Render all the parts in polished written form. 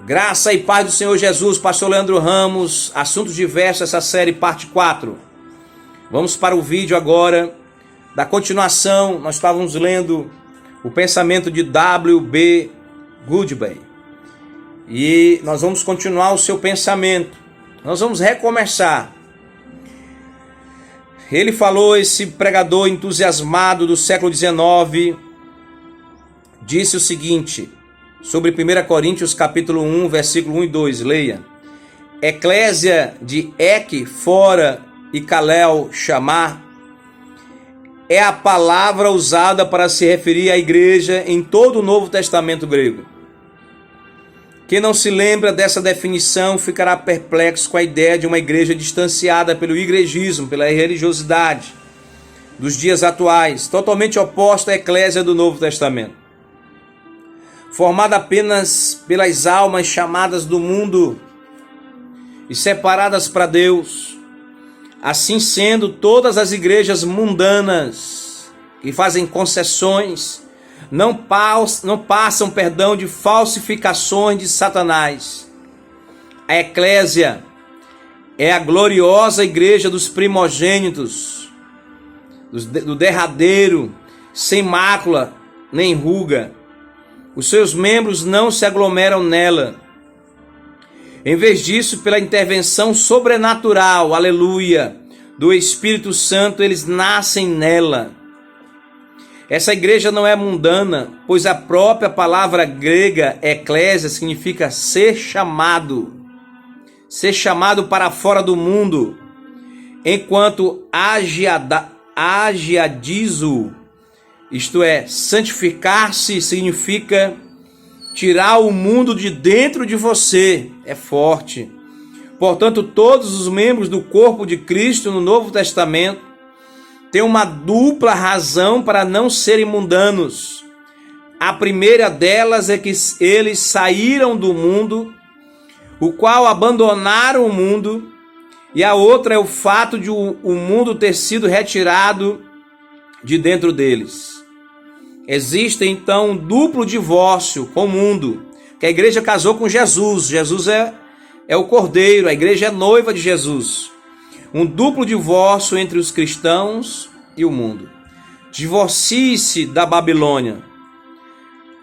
Graça e paz do Senhor Jesus, pastor Leandro Ramos, assuntos diversos, essa série parte 4. Vamos para o vídeo agora da continuação. Nós estávamos lendo o pensamento de W.B. Goodbay e nós vamos continuar o seu pensamento. Nós vamos recomeçar. Ele falou, esse pregador entusiasmado do século XIX, disse o seguinte, sobre 1 Coríntios capítulo 1, versículo 1 e 2, leia. Eclésia de Ek, fora, e Kalel, chamar, é a palavra usada para se referir à igreja em todo o Novo Testamento grego. Quem não se lembra dessa definição ficará perplexo com a ideia de uma igreja distanciada pelo igrejismo, pela religiosidade dos dias atuais, totalmente oposta à eclésia do Novo Testamento. Formada apenas pelas almas chamadas do mundo e separadas para Deus. Assim sendo, todas as igrejas mundanas que fazem concessões não passam de falsificações de Satanás. A eclésia é a gloriosa igreja dos primogênitos, do derradeiro, sem mácula nem ruga. Os seus membros não se aglomeram nela. Em vez disso, pela intervenção sobrenatural, aleluia, do Espírito Santo, eles nascem nela. Essa igreja não é mundana, pois a própria palavra grega, eclésia, significa ser chamado para fora do mundo, enquanto agiadizo, isto é, santificar-se, significa tirar o mundo de dentro de você, é forte. Portanto, todos os membros do corpo de Cristo no Novo Testamento têm uma dupla razão para não serem mundanos. A primeira delas é que eles saíram do mundo, o qual abandonaram o mundo, e a outra é o fato de o mundo ter sido retirado de dentro deles. Existe então um duplo divórcio com o mundo, que a igreja casou com Jesus. Jesus é o cordeiro, a igreja é noiva de Jesus. Um duplo divórcio entre os cristãos e o mundo. Divorcie-se da Babilônia.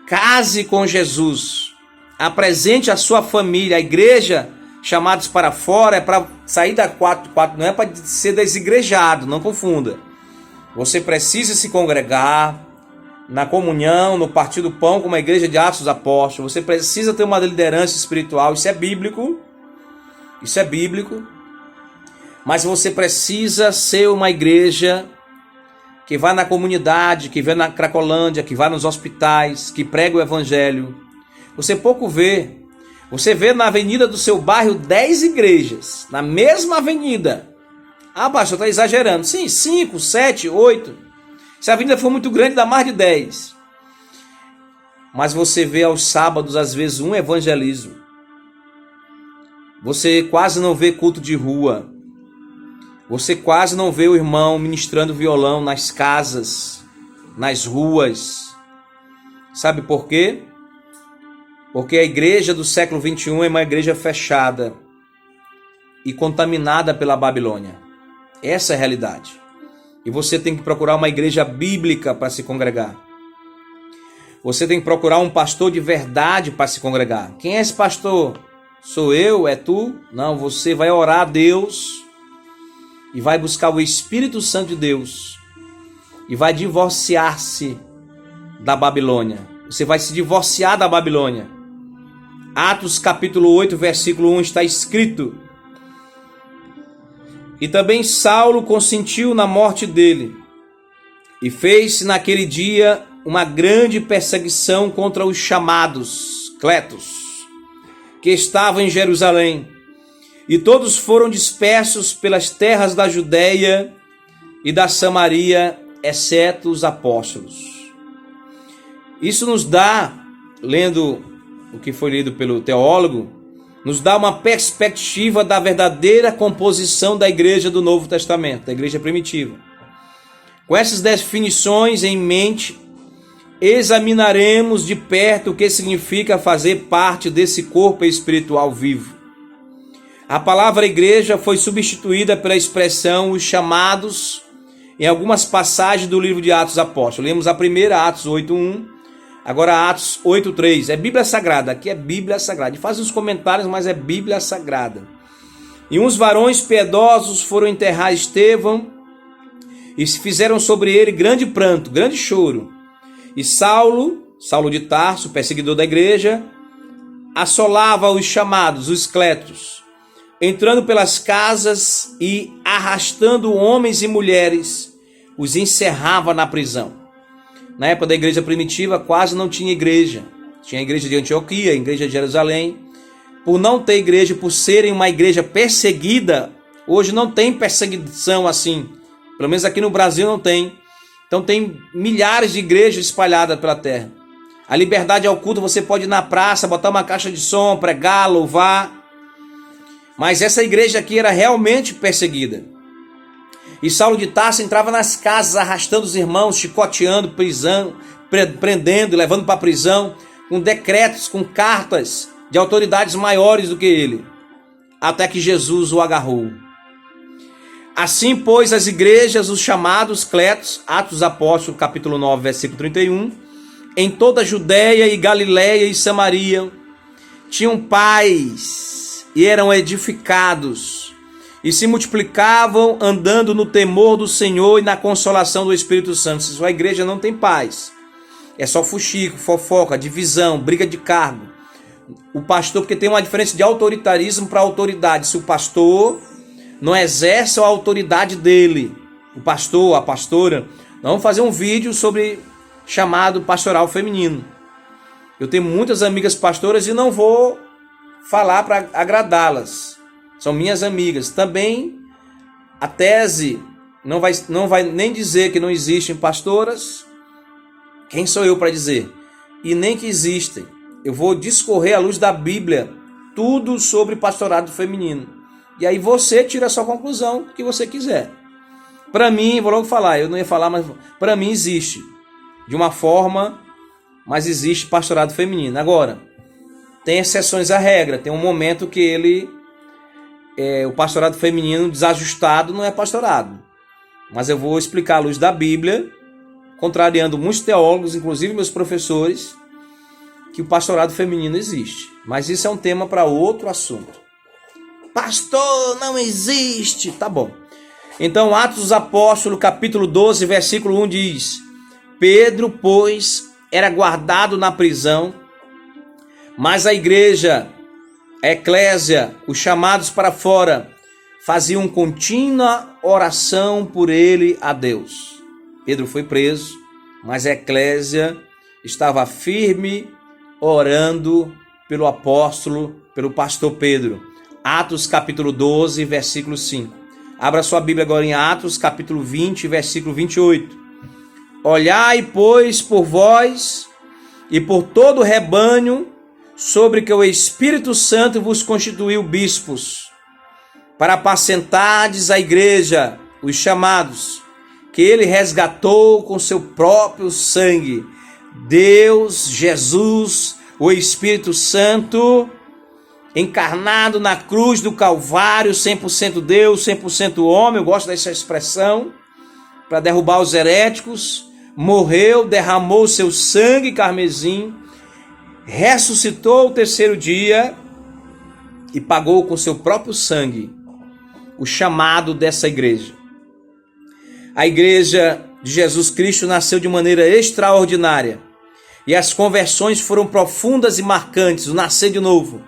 Case com Jesus. Apresente a sua família. A igreja, chamados para fora, é para sair da quatro, não é para ser desigrejado, não confunda. Você precisa se congregar na comunhão, no partir do pão, como a igreja de Atos dos Apóstolos. Você precisa ter uma liderança espiritual, isso é bíblico. Isso é bíblico. Mas você precisa ser uma igreja que vai na comunidade, que vai na Cracolândia, que vai nos hospitais, que prega o evangelho. Você pouco vê. Você vê na avenida do seu bairro 10 igrejas, na mesma avenida. Ah, pastor, está exagerando. Sim, 5, 7, 8. Se a avenida for muito grande, dá mais de 10. Mas você vê aos sábados, às vezes, um evangelismo. Você quase não vê culto de rua. Você quase não vê o irmão ministrando violão nas casas, nas ruas. Sabe por quê? Porque a igreja do século XXI é uma igreja fechada e contaminada pela Babilônia. Essa é a realidade. E você tem que procurar uma igreja bíblica para se congregar. Você tem que procurar um pastor de verdade para se congregar. Quem é esse pastor? Sou eu? É tu? Não, você vai orar a Deus e vai buscar o Espírito Santo de Deus e vai divorciar-se da Babilônia. Você vai se divorciar da Babilônia. Atos capítulo 8, versículo 1 está escrito: e também Saulo consentiu na morte dele, e fez-se naquele dia uma grande perseguição contra os chamados, cletos, que estavam em Jerusalém, e todos foram dispersos pelas terras da Judéia e da Samaria, exceto os apóstolos. Isso nos dá, lendo o que foi lido pelo teólogo, nos dá uma perspectiva da verdadeira composição da igreja do Novo Testamento, da igreja primitiva. Com essas definições em mente, examinaremos de perto o que significa fazer parte desse corpo espiritual vivo. A palavra igreja foi substituída pela expressão os chamados em algumas passagens do livro de Atos Apóstolos. Lemos a primeira, Atos 8:1, agora Atos 8:3. É Bíblia Sagrada, aqui é Bíblia Sagrada. Faz uns comentários, mas é Bíblia Sagrada. E uns varões piedosos foram enterrar Estevão e se fizeram sobre ele grande pranto, grande choro. E Saulo de Tarso, perseguidor da igreja, assolava os chamados, os esclétos, entrando pelas casas e arrastando homens e mulheres, os encerrava na prisão. Na época da igreja primitiva quase não tinha igreja. Tinha a igreja de Antioquia, a igreja de Jerusalém. Por não ter igreja, por serem uma igreja perseguida, hoje não tem perseguição assim. Pelo menos aqui no Brasil não tem. Então tem milhares de igrejas espalhadas pela terra. A liberdade ao culto, você pode ir na praça, botar uma caixa de som, pregar, louvar. Mas essa igreja aqui era realmente perseguida. E Saulo de Tarso entrava nas casas, arrastando os irmãos, chicoteando, prisão, prendendo, levando para a prisão, com decretos, com cartas de autoridades maiores do que ele, até que Jesus o agarrou. Assim, pois, as igrejas, os chamados cletos, Atos dos Apóstolos, capítulo 9, versículo 31, em toda a Judéia e Galiléia e Samaria, tinham paz e eram edificados, e se multiplicavam andando no temor do Senhor e na consolação do Espírito Santo. Se sua igreja não tem paz, é só fuxico, fofoca, divisão, briga de cargo. O pastor, porque tem uma diferença de autoritarismo para autoridade. Se o pastor não exerce a autoridade dele, o pastor, a pastora, nós vamos fazer um vídeo sobre chamado pastoral feminino. Eu tenho muitas amigas pastoras e não vou falar para agradá-las. São minhas amigas. Também a tese não vai nem dizer que não existem pastoras. Quem sou eu para dizer? E nem que existem. Eu vou discorrer à luz da Bíblia tudo sobre pastorado feminino. E aí você tira a sua conclusão que você quiser. Para mim, vou logo falar, eu não ia falar, mas para mim existe. De uma forma, mas existe pastorado feminino. Agora, tem exceções à regra. Tem um momento que o pastorado feminino desajustado não é pastorado. Mas eu vou explicar à luz da Bíblia, contrariando muitos teólogos, inclusive meus professores, que o pastorado feminino existe. Mas isso é um tema para outro assunto. Pastor, não existe. Tá bom. Então, Atos dos Apóstolos, capítulo 12, versículo 1 diz: Pedro, pois, era guardado na prisão, mas a igreja, a eclésia, os chamados para fora, faziam contínua oração por ele a Deus. Pedro foi preso, mas a eclésia estava firme, orando pelo apóstolo, pelo pastor Pedro. Atos capítulo 12, versículo 5. Abra sua Bíblia agora em Atos capítulo 20, versículo 28. Olhai, pois, por vós e por todo o rebanho, sobre que o Espírito Santo vos constituiu bispos, para apacentardes a igreja, os chamados, que ele resgatou com seu próprio sangue. Deus, Jesus, o Espírito Santo, encarnado na cruz do Calvário, 100% Deus, 100% homem, eu gosto dessa expressão, para derrubar os heréticos, morreu, derramou seu sangue carmesim, ressuscitou o terceiro dia e pagou com seu próprio sangue o chamado dessa igreja. A igreja de Jesus Cristo nasceu de maneira extraordinária e as conversões foram profundas e marcantes, o nascer de novo.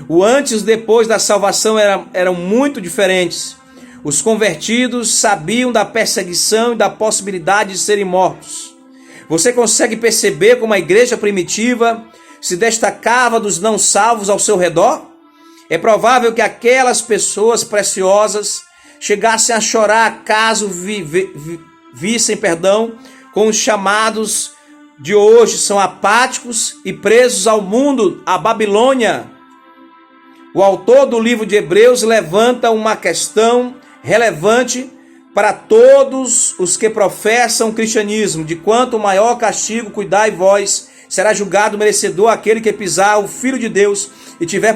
O antes e o depois da salvação eram muito diferentes. Os convertidos sabiam da perseguição e da possibilidade de serem mortos. Você consegue perceber como a igreja primitiva se destacava dos não salvos ao seu redor? É provável que aquelas pessoas preciosas chegassem a chorar caso vissem, com os chamados de hoje, são apáticos e presos ao mundo, à Babilônia. O autor do livro de Hebreus levanta uma questão relevante para todos os que professam o cristianismo, de quanto maior castigo cuidai vós, será julgado merecedor aquele que pisar o Filho de Deus e tiver